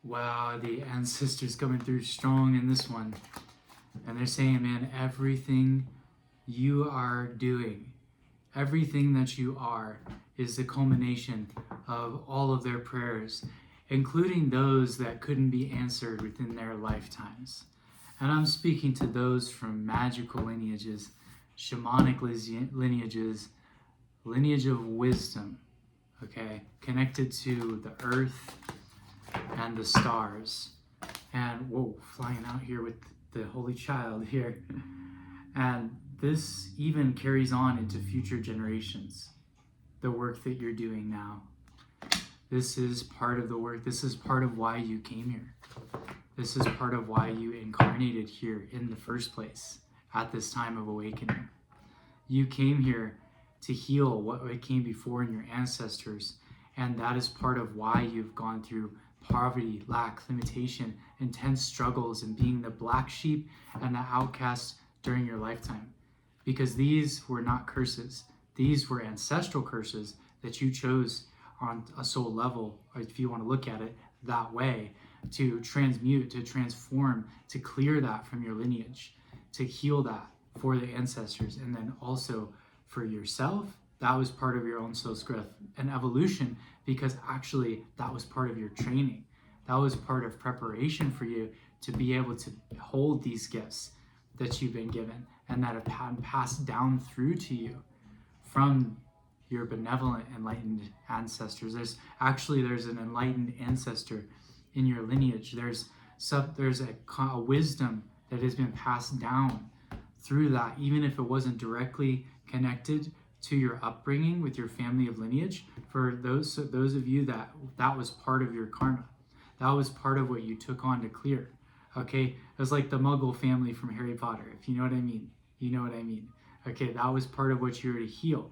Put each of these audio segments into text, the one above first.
Wow, the ancestors coming through strong in this one. And they're saying, man, everything you are doing, everything that you are, is the culmination of all of their prayers, including those that couldn't be answered within their lifetimes. And I'm speaking to those from magical lineages, shamanic lineages, lineage of wisdom, okay, connected to the earth and the stars. And whoa, flying out here with the Holy Child here. And this even carries on into future generations, the work that you're doing now. This is part of the work. This is part of why you came here. This is part of why you incarnated here in the first place at this time of awakening. You came here to heal what came before in your ancestors, and that is part of why you've gone through poverty, lack, limitation, intense struggles, and being the black sheep and the outcast during your lifetime. Because these were not curses. These were ancestral curses that you chose on a soul level, or if you want to look at it that way, to transmute, to transform, to clear that from your lineage, to heal that for the ancestors, and then also for yourself. That was part of your own soul's growth and evolution, because actually that was part of your training. That was part of preparation for you to be able to hold these gifts that you've been given and that have been passed down through to you from your benevolent, enlightened ancestors. There's an enlightened ancestor in your lineage. There's a wisdom that has been passed down through that, even if it wasn't directly connected to your upbringing with your family of lineage. For those of you that was part of your karma, that was part of what you took on to clear. Okay, it was like the Muggle family from Harry Potter, if you know what I mean. You know what I mean. Okay, that was part of what you were to heal.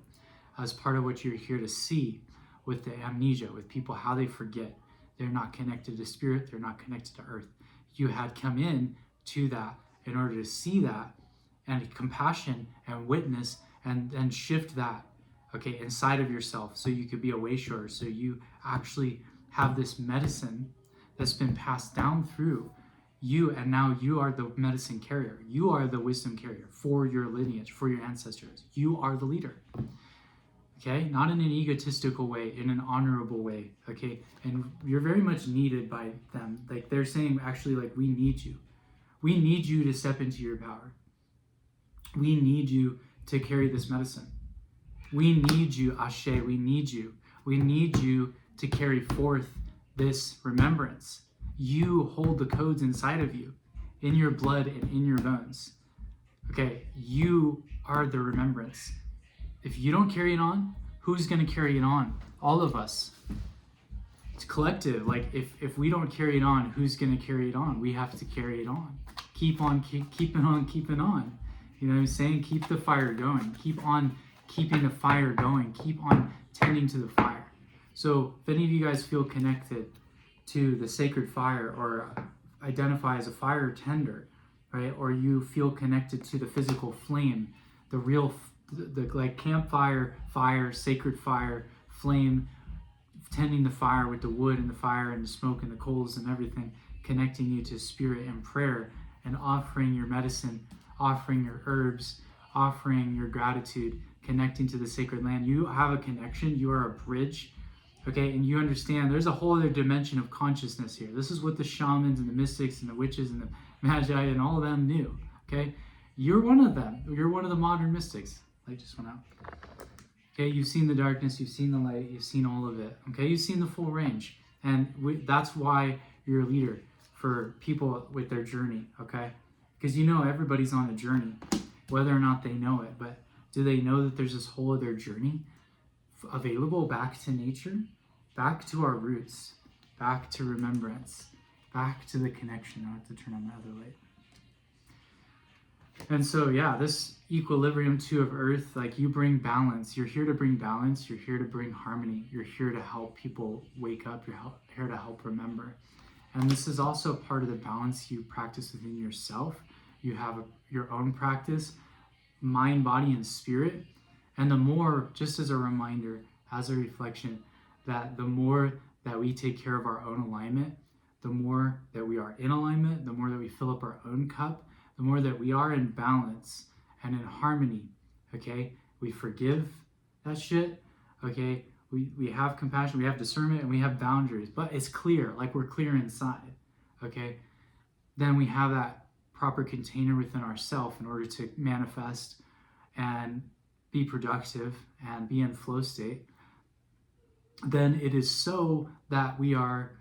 That was part of what you're here to see with the amnesia, with people, how they forget. They're not connected to spirit, they're not connected to earth. You had come in to that in order to see that and compassion and witness and shift that, okay, inside of yourself, so you could be a wayshower, so you actually have this medicine that's been passed down through you, and now you are the medicine carrier. You are the wisdom carrier for your lineage, for your ancestors. You are the leader, okay? Not in an egotistical way, in an honorable way, okay? And you're very much needed by them. Like, they're saying, actually, like, we need you. We need you to step into your power. We need you to carry this medicine. We need you, Ashe, we need you. We need you to carry forth this remembrance. You hold the codes inside of you, in your blood and in your bones. Okay, you are the remembrance. If you don't carry it on, who's going to carry it on? All of us. It's collective. Like, if we don't carry it on, who's going to carry it on? We have to carry it on. Keep on, keeping on, keeping on. You know what I'm saying? Keep the fire going. Keep on keeping the fire going. Keep on tending to the fire. So if any of you guys feel connected to the sacred fire, or identify as a fire tender, right? Or you feel connected to the physical flame, the real, like campfire, fire, sacred fire, flame, tending the fire with the wood and the fire and the smoke and the coals and everything, connecting you to spirit and prayer, and offering your medicine, offering your herbs, offering your gratitude, connecting to the sacred land. You have a connection. You are a bridge, okay? And you understand there's a whole other dimension of consciousness here. This is what the shamans and the mystics and the witches and the magi and all of them knew, okay? You're one of them. You're one of the modern mystics. Light just went out. Okay, you've seen the darkness, you've seen the light, you've seen all of it, okay? You've seen the full range. And that's why you're a leader for people with their journey, okay? Because you know everybody's on a journey, whether or not they know it. But do they know that there's this whole other journey available back to nature, back to our roots, back to remembrance, back to the connection? I have to turn on my other light. And so, yeah, this equilibrium too of earth, like, you bring balance. You're here to bring balance. You're here to bring harmony. You're here to help people wake up. You're here to help remember. And this is also part of the balance you practice within yourself. You have your own practice, mind, body, and spirit. And the more, just as a reminder, as a reflection, that the more that we take care of our own alignment, the more that we are in alignment, the more that we fill up our own cup, the more that we are in balance and in harmony, okay? We forgive that shit, okay? We have compassion, we have discernment, and we have boundaries, but it's clear, like we're clear inside, okay? Then we have that proper container within ourselves in order to manifest and be productive and be in flow state. Then it is so that we are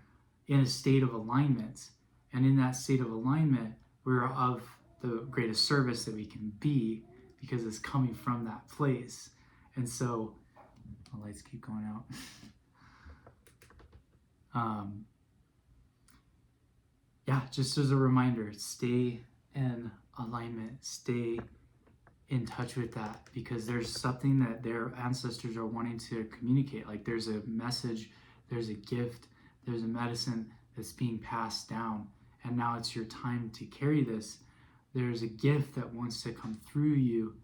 in a state of alignment. And in that state of alignment, we're of the greatest service that we can be because it's coming from that place. And so, the lights keep going out. Yeah, just as a reminder, stay in alignment, stay in touch with that, because there's something that their ancestors are wanting to communicate. Like there's a message, there's a gift, there's a medicine that's being passed down, and now it's your time to carry this. There's a gift that wants to come through you,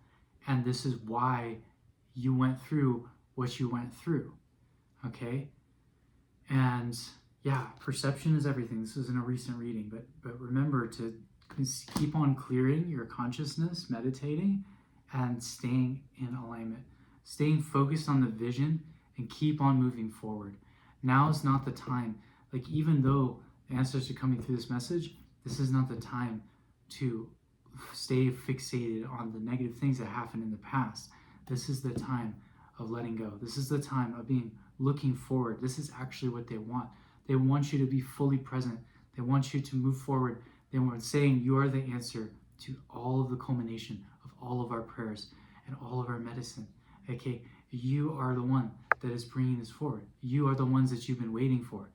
and this is why you went through what you went through, okay? And yeah, perception is everything. This isn't a recent reading, but remember to keep on clearing your consciousness, meditating, and staying in alignment, staying focused on the vision, and keep on moving forward. Now is not the time. Like, even though the ancestors are coming through this message, this is not the time to stay fixated on the negative things that happened in the past. This is the time of letting go. This is the time of looking forward. This is actually what they want. They want you to be fully present. They want you to move forward. They were saying you are the answer to all of the culmination of all of our prayers and all of our medicine. Okay, you are the one that is bringing this forward. You are the ones that you've been waiting for.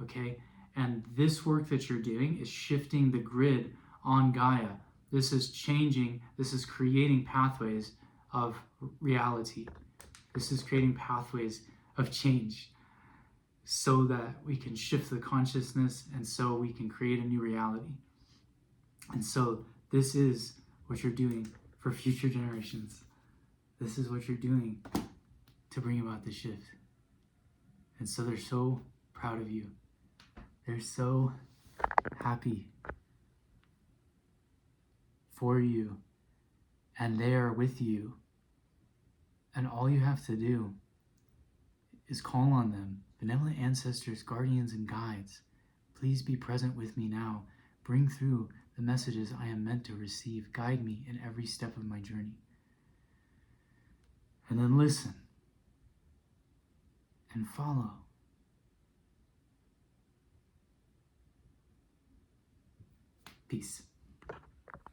Okay, and this work that you're doing is shifting the grid on Gaia. This is changing. This is creating pathways of reality. This is creating pathways of change, so that we can shift the consciousness, and so we can create a new reality. And so this is what you're doing for future generations. This is what you're doing to bring about the shift. And so they're so proud of you. They're so happy for you, and they are with you. And all you have to do is call on them. Benevolent ancestors, guardians, and guides, please be present with me now. Bring through the messages I am meant to receive. Guide me in every step of my journey. And then listen and follow. Peace.